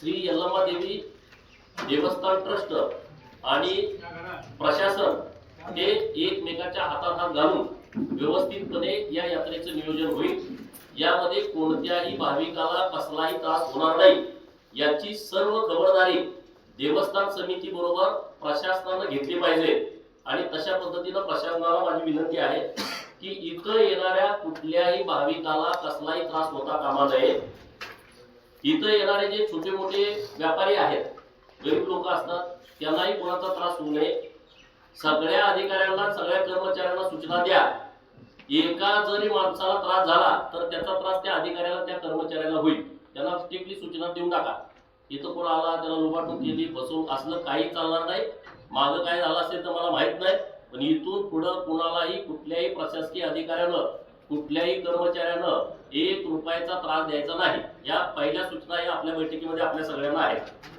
श्री यल्लम्मा देवी देवस्थान ट्रस्ट आणि प्रशासन हे एकमेकाच्या हातात हात घालून व्यवस्थितपणे या यात्रेचं नियोजन होईल। यामध्ये कोणत्याही भाविकाला कसलाही त्रास होणार नाही याची सर्व खबरदारी देवस्थान समिती बरोबर प्रशासनाने घेतली पाहिजे। आणि तशा पद्धतीने प्रशासनाला माझी विनंती आहे की इथं येणाऱ्या कुठल्याही भाविकाला कसलाही त्रास होता कामा नये। इथं येणारे जे छोटे मोठे व्यापारी आहेत, गरीब लोक असतात, त्यांनाही कोणाचा त्रास होऊ नये। सगळ्या अधिकाऱ्यांना सगळ्या कर्मचाऱ्यांना सूचना द्या, एका जरी माणसाला त्रास झाला तर त्याचा त्रास त्या अधिकाऱ्याला त्या कर्मचाऱ्याला होईल, त्यांना स्ट्रिक्टली सूचना देऊन टाका। इथं कोण आला त्याला लुबाडून केली फसवून असलं काही चालणार नाही। मागं काय झालं असेल तर मला माहित नाही, पण इथून पुढं कुणालाही कुठल्याही प्रशासकीय अधिकाऱ्यानं कुठल्याही कर्मचाऱ्यानं 1 रुपयाचा त्रास द्यायचा नाही। या पहिल्या सूचना या आपल्या बैठकीमध्ये आपल्या सगळ्यांना आहेत।